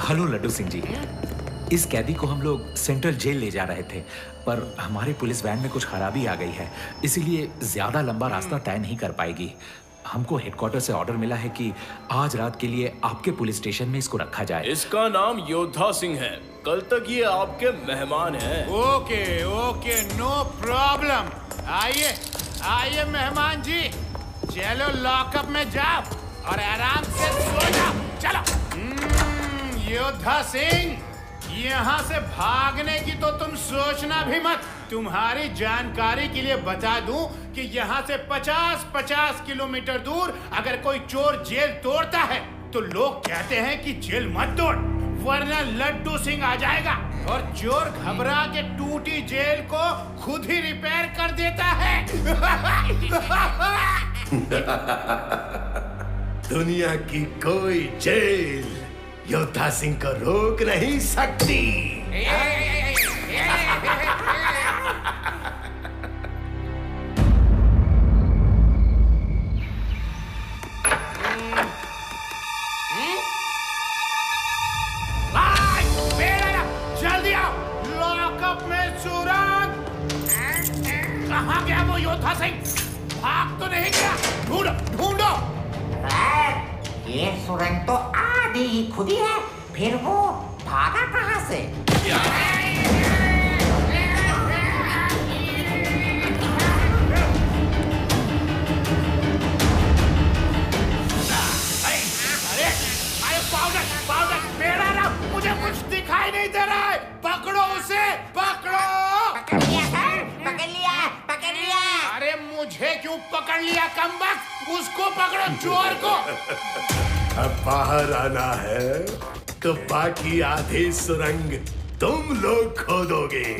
Hello Laddu Singh ji. इस कैदी को हम लोग सेंट्रल जेल ले जा रहे थे, पर हमारे पुलिस वैन में कुछ खराबी आ गई है, इसीलिए ज्यादा लंबा रास्ता तय नहीं कर पाएगी। हमको हेडक्वार्टर से ऑर्डर मिला है कि आज रात के लिए आपके पुलिस स्टेशन में इसको रखा जाए। इसका नाम योद्धा सिंह है। कल तक ये आपके मेहमान हैं। Okay okay, no problem. आइए आइए मेहमान जी, चलो लॉकअप में जाओ और आराम से सो जाओ। चलो। योद्धा सिंह, यहाँ से भागने की तो तुम सोचना भी मत। तुम्हारी जानकारी के लिए बता दूं कि यहाँ से 50-50 किलोमीटर दूर अगर कोई चोर जेल तोड़ता है तो लोग कहते हैं कि जेल मत तोड़, वरना लड्डू सिंह आ जाएगा और चोर घबरा के टूटी जेल को खुद ही रिपेयर कर देता है। दुनिया की कोई जेल योद्धा सिंह को रोक नहीं सकती। जल्दी आओ, लॉकअप में सुरंग। कहाँ गया वो योद्धा सिंह? भाग तो नहीं गया? ढूंढो ढूंढो। ये सुरंग तो आधी ही खुदी है, फिर वो भागा कहाँ से? अरे पाउडर पाउडर, मेरा ना, मुझे कुछ दिखाई नहीं दे रहा है। पकड़ो उसे, पकड़ो। पकड़ लिया सर, पकड़ लिया, पकड़ लिया। अरे मुझे क्यों पकड़ लिया कमबख्त? उसको पकड़ो, चोर को। अब बाहर आना है तो बाकी आधी सुरंग तुम लोग खोदोगे।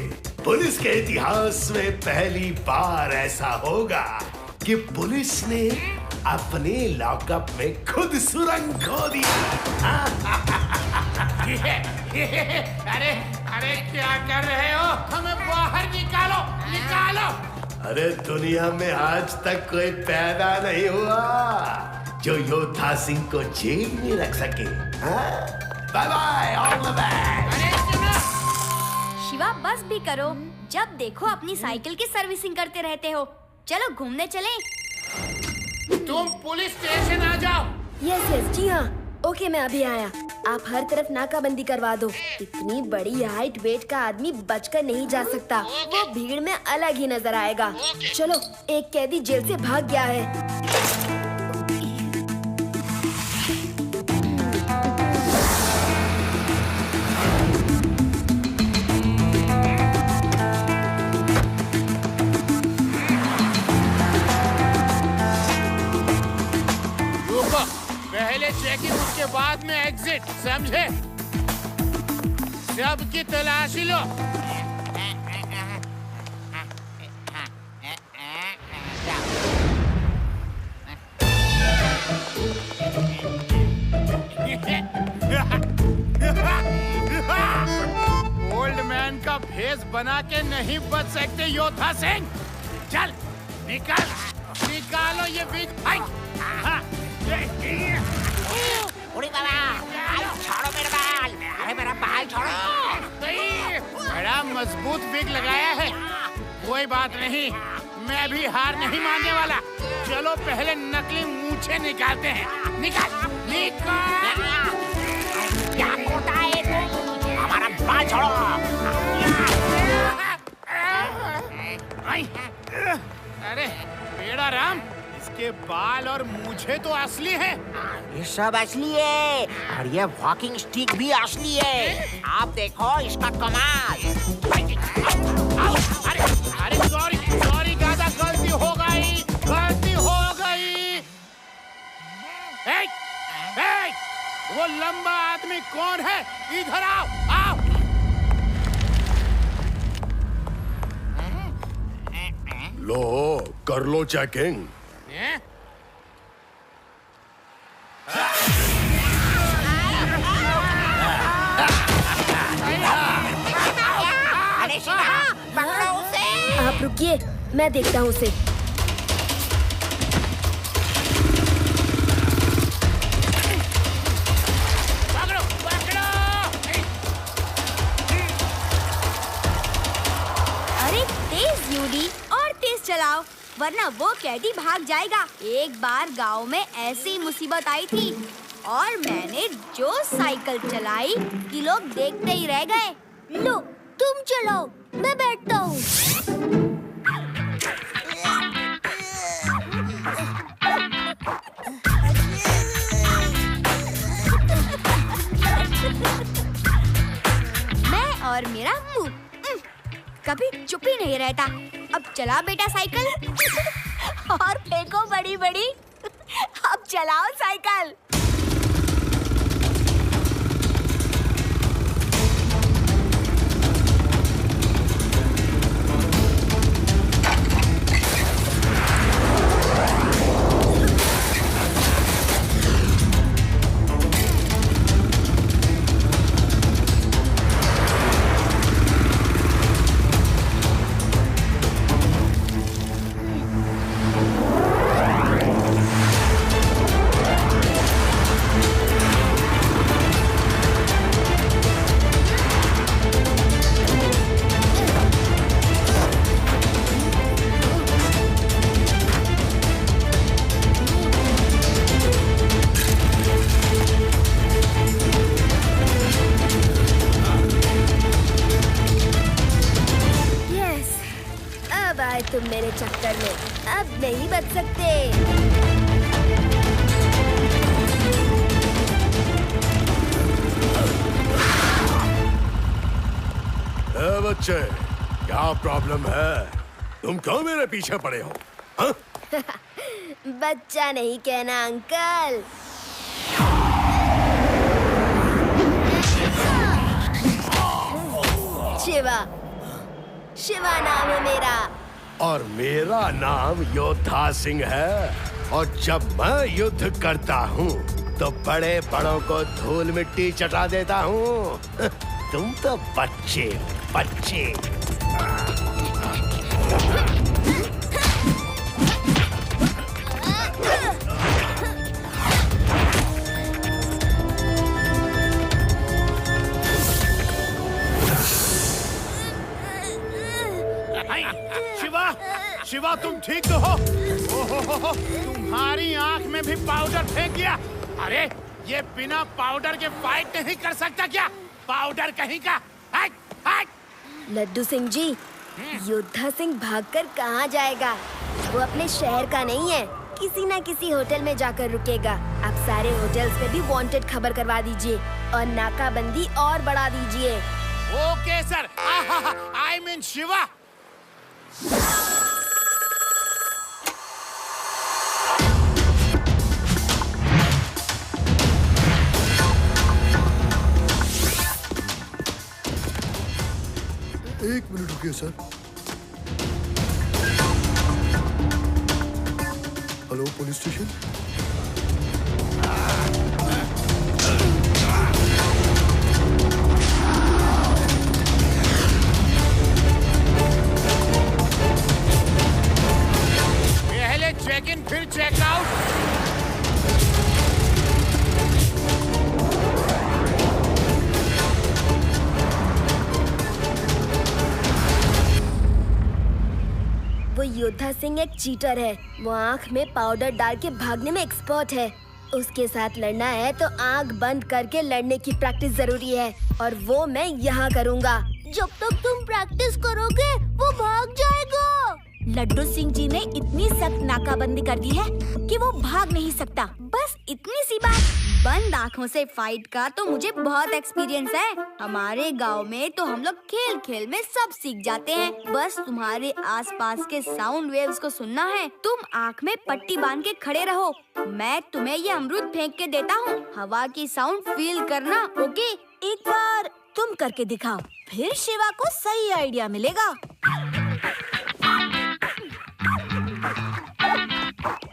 पुलिस के इतिहास में पहली बार ऐसा होगा कि पुलिस ने अपने लॉकअप में खुद सुरंग खोदी। अरे अरे क्या कर रहे हो? हमें बाहर निकालो, निकालो। अरे दुनिया में आज तक कोई पैदा नहीं हुआ जो योद्धा सिंह को जेल में रख सके। Bye bye, all the best. Shiva बस भी करो, जब देखो अपनी साइकिल की सर्विसिंग करते रहते हो। चलो घूमने चलें। तुम पुलिस स्टेशन आ जाओ। यस यस, जी हाँ। ओके, मैं अभी आया। आप हर तरफ नाकाबंदी करवा दो। इतनी बड़ी हाइट वेट का आदमी बचकर नहीं जा सकता, वो भीड़ में अलग ही नजर आएगा। चलो, एक कैदी जेल से भाग गया है। पहले चेकिंग, उसके बाद में एग्जिट, समझे? सबकी तलाशी लो। ओल्ड मैन का भेष बना के नहीं बच सकते योद्धा सिंह। चल निकाल, निकालो ये बीच। उड़ी बाबा, छोड़ो मेरा बाल। अरे मेरा बाल छोड़ो। बड़ा मजबूत विग लगाया है। कोई बात नहीं, मैं भी हार नहीं मानने वाला। चलो पहले नकली मूछें निकालते हैं। निकाल निकाल। क्या करता है तू? हमारा बाल छोड़ो। अरे बेड़ा राम, इसके बाल और मूछें तो असली हैं। ये सब असली है और ये वॉकिंग स्टिक भी असली है। आप देखो इसका कमाल। अरे अरे सॉरी सॉरी दादा, गलती हो गई, गलती हो गई। वो लंबा आदमी कौन है? इधर आओ, आओ। लो, कर लो चेकिंग। अरे शिवा, पकड़ो उसे। आप रुकिए, मैं देखता हूँ उसे। पकड़ो, पकड़ो। वरना वो कैदी भाग जाएगा। एक बार गांव में ऐसी मुसीबत आई थी और मैंने जो साइकिल चलाई कि लोग देखते ही रह गए। लो तुम चलाओ, मैं बैठता हूँ। मैं और मेरा मुंह कभी चुप ही नहीं रहता। अब चला बेटा साइकिल और फेंको बड़ी बड़ी। अब चलाओ साइकिल। तुम मेरे चक्कर में अब नहीं बच सकते। बच्चे, क्या प्रॉब्लम है? तुम क्यों मेरे पीछे पड़े हो? हाँ? बच्चा नहीं कहना अंकल। शिवा, शिवा नाम है मेरा। और मेरा नाम योद्धा सिंह है। और जब मैं युद्ध करता हूँ तो बड़े बड़ों को धूल मिट्टी चटा देता हूँ। तुम तो बच्चे हो, बच्चे। शिवा, तुम ठीक तो हो? ओहो, तुम्हारी आंख में भी पाउडर फेंक दिया। अरे ये बिना पाउडर के फाइट नहीं कर सकता क्या? पाउडर कहीं का। हट, हट। लड्डू सिंह जी, योद्धा सिंह भागकर कहाँ जाएगा? वो अपने शहर का नहीं है। किसी न किसी होटल में जाकर रुकेगा। आप सारे होटल्स पे भी वांटेड खबर करवा दीजिए और नाकाबंदी और बढ़ा दीजिए। Okay sir. I mean Shiva. एक मिनट रुकिए सर। Hello police station. पहले चेक इन फिर चेक आउट। वो योद्धा सिंह एक चीटर है। वो आँख में पाउडर डाल के भागने में एक्सपर्ट है। उसके साथ लड़ना है तो आँख बंद करके लड़ने की प्रैक्टिस जरूरी है और वो मैं यहाँ करूँगा। जब तक तुम प्रैक्टिस करोगे वो भाग जाएगा। लड्डू सिंह जी ने इतनी सख्त नाकाबंदी कर दी है कि वो भाग नहीं सकता। बस इतनी सी बात। बंद आँखों से फाइट का तो मुझे बहुत एक्सपीरियंस है। हमारे गांव में तो हम लोग खेल खेल में सब सीख जाते हैं। बस तुम्हारे आसपास के साउंड वेव्स को सुनना है। तुम आँख में पट्टी बांध के खड़े रहो। मैं तुम्हें ये अमरूद फेंक के देता हूँ। हवा की साउंड फील करना, ओके? एक बार तुम करके दिखाओ, फिर शिवा को सही आइडिया मिलेगा।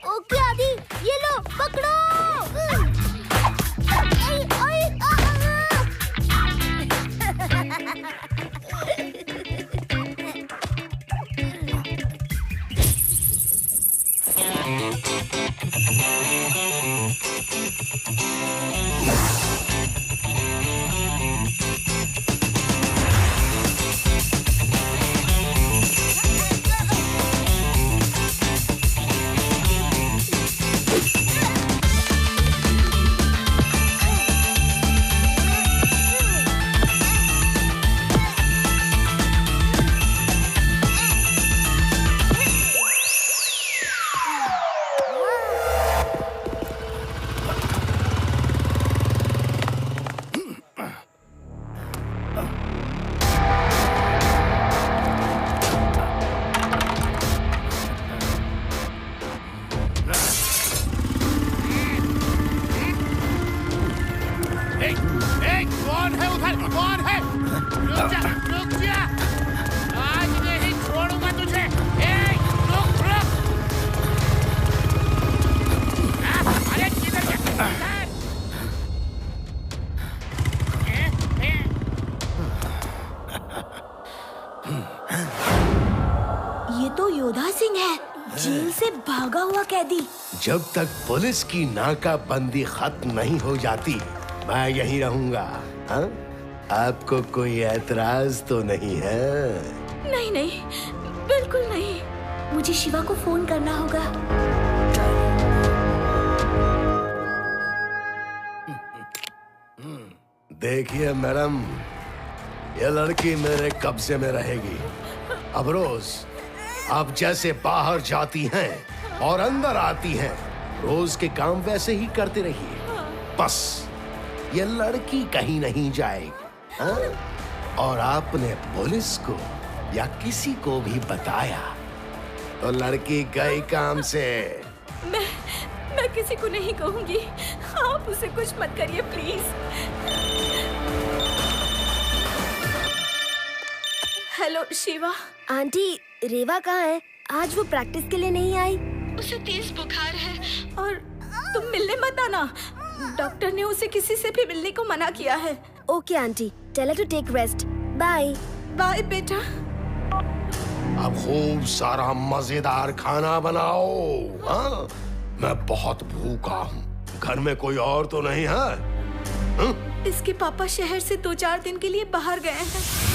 ओके आदि, ये लो पकड़ो। कौन है उधर? कौन है? रुक जा, रुक जा। आज नहीं छोड़ूंगा तुझे। ए, रुक, रुक। अरे किधर जा? ये तो योधा सिंह है, जेल से भागा हुआ कैदी। जब तक पुलिस की नाकाबंदी खत्म नहीं हो जाती मैं यहीं रहूंगा। हाँ? आपको कोई एतराज तो नहीं है? नहीं नहीं, बिल्कुल नहीं। मुझे शिवा को फोन करना होगा। देखिए मैडम, ये लड़की मेरे कब्जे में रहेगी। अब रोज आप जैसे बाहर जाती हैं और अंदर आती हैं, रोज के काम वैसे ही करते रहिए। बस ये लड़की कहीं नहीं जाएगी। हाँ? और आपने पुलिस को या किसी को भी बताया तो लड़की गई काम से। मैं किसी को नहीं कहूंगी। आप उसे कुछ मत करिए प्लीज। हेलो शिवा। आंटी, रेवा कहाँ है? आज वो प्रैक्टिस के लिए नहीं आई। उसे तेज बुखार है और तुम मिलने मत आना। डॉक्टर ने उसे किसी से भी मिलने को मना किया है। Okay aunty, tell her to take rest. Bye. Bye बेटा। अब खूब सारा मजेदार खाना बनाओ। हाँ? मैं बहुत भूखा हूँ। घर में कोई और तो नहीं है? हाँ? इसके पापा शहर से 2-4 दिन के लिए बाहर गए हैं।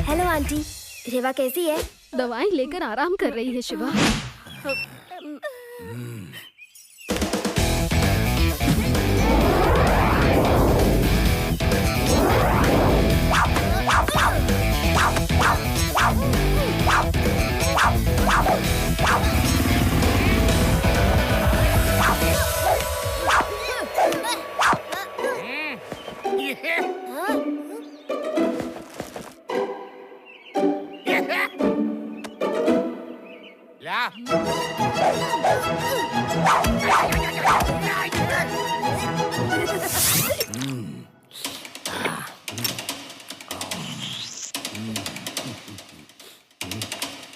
हेलो आंटी, रेवा कैसी है? दवाएं लेकर आराम कर रही है शिवा।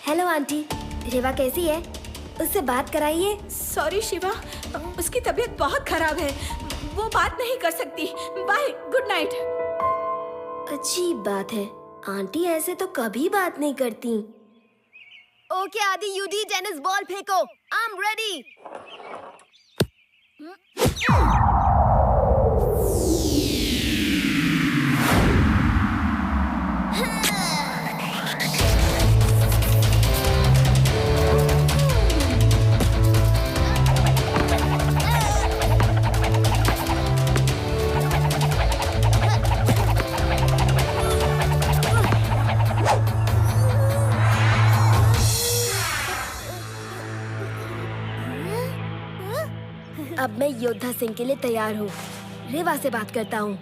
हेलो आंटी, रेवा कैसी है? उससे बात कराइए। सॉरी शिवा, उसकी तबीयत बहुत खराब है। वो बात नहीं कर सकती। Bye, good night. अजीब बात है, आंटी ऐसे तो कभी बात नहीं करती। ओके आदि, यूडी टेनिस बॉल फेंको। I am ready. अब मैं योद्धा सिंह के लिए तैयार हूँ। रेवा से बात करता हूँ।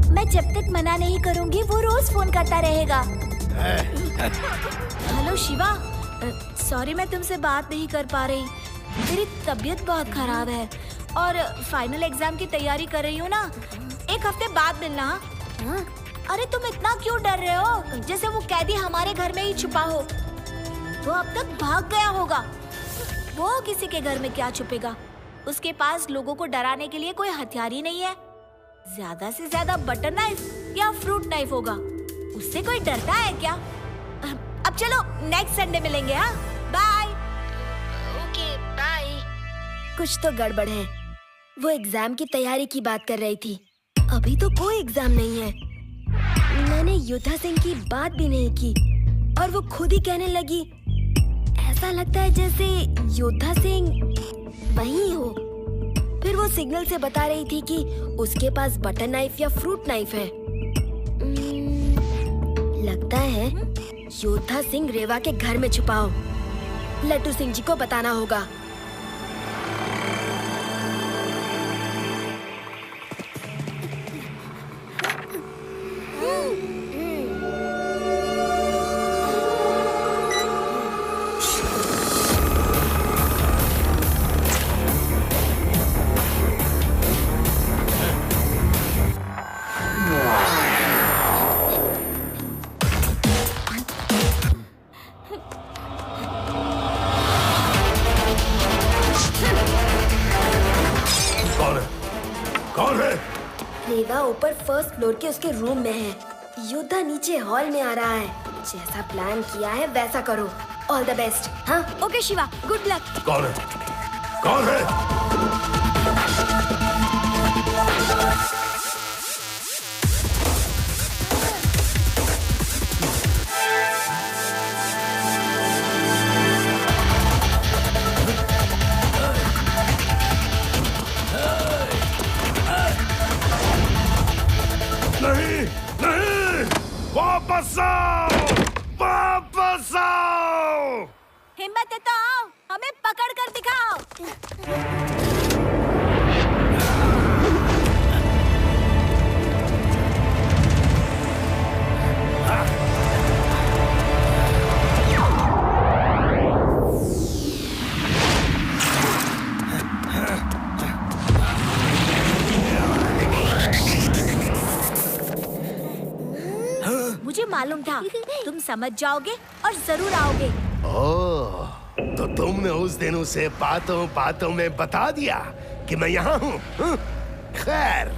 मैं जब तक मना नहीं करूंगी वो रोज फोन करता रहेगा। हेलो शिवा, सॉरी मैं तुमसे बात नहीं कर पा रही। मेरी तबीयत बहुत खराब है और फाइनल एग्जाम की तैयारी कर रही हूँ ना। एक हफ्ते बाद मिलना। हाँ? अरे तुम इतना क्यों डर रहे हो? जैसे वो कैदी हमारे घर में ही छुपा हो। वो अब तक भाग गया होगा। वो किसी के घर में क्या छुपेगा? उसके पास लोगों को डराने के लिए कोई हथियार ही नहीं है। ज्यादा से ज्यादा बटर नाइफ या फ्रूट नाइफ होगा। उससे कोई डरता है क्या? अब चलो नेक्स्ट संडे मिलेंगे। हाँ, बाय। Okay bye. कुछ तो गड़बड़ है। वो एग्जाम की तैयारी की बात कर रही थी। अभी तो कोई एग्जाम नहीं है। मैंने योद्धा सिंह की बात भी नहीं की और वो खुद ही कहने लगी। ऐसा लगता है जैसे योद्धा सिंह वही हो। फिर वो सिग्नल से बता रही थी कि उसके पास बटर नाइफ या फ्रूट नाइफ है। लगता है योद्धा सिंह रेवा के घर में छुपाओ। लड्डू सिंह जी को बताना होगा। रेवा ऊपर फर्स्ट फ्लोर के उसके रूम में है। योद्धा नीचे हॉल में आ रहा है। जैसा प्लान किया है वैसा करो। All the best. हाँ ओके शिवा, गुड लक। कौन है? कौन है? नहीं, नहीं, वापस आओ, वापस आओ। हिम्मत है तो आओ, हमें पकड़ कर दिखाओ। मुझे मालूम था तुम समझ जाओगे और जरूर आओगे। ओह, तो तुमने उस दिन उसे बातों बातों में बता दिया कि मैं यहाँ हूँ। खैर,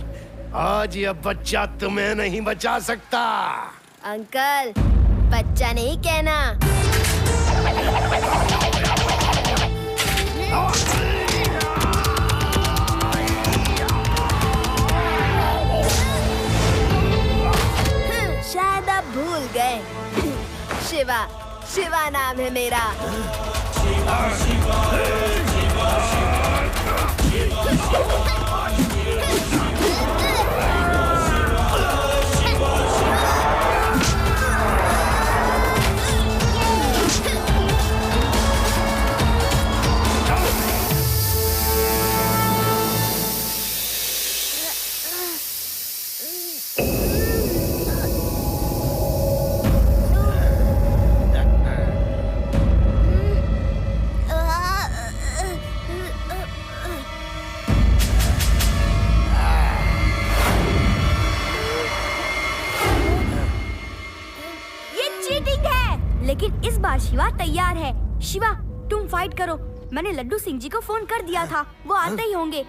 आज यह बच्चा तुम्हें नहीं बचा सकता। अंकल, बच्चा नहीं कहना। शायद आप भूल गए। शिवा, शिवा नाम है मेरा। लेकिन इस बार शिवा तैयार है। शिवा, तुम फाइट करो। मैंने लड्डू सिंह जी को फोन कर दिया था, वो आते ही होंगे।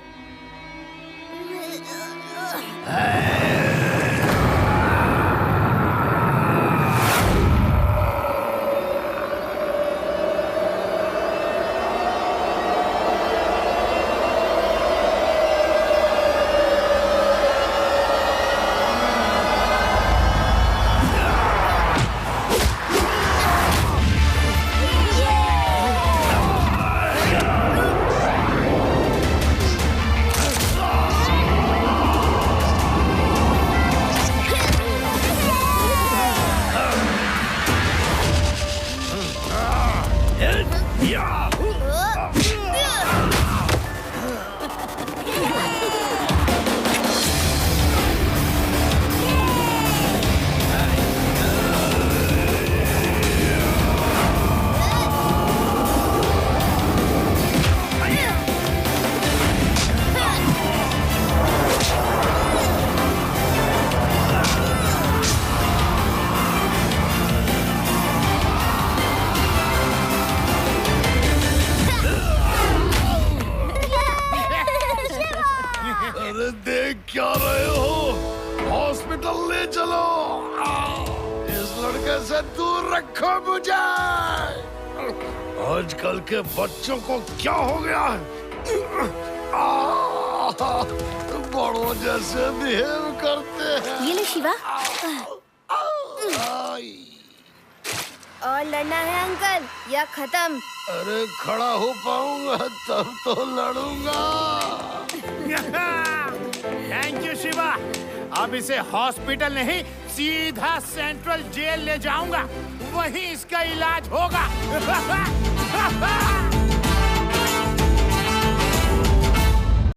देख क्या रहे हो? हॉस्पिटल ले चलो। इस लड़के से दूर रखो मुझे। आजकल के बच्चों को क्या हो गया है? बड़ों जैसे बिहेव करते हैं। ये ले शिवा। और लड़ना है अंकल या खत्म? अरे खड़ा हो पाऊंगा तब तो लड़ूंगा। Thank you Shiva. अब इसे हॉस्पिटल नहीं सीधा सेंट्रल जेल ले जाऊंगा, वहीं इसका इलाज होगा।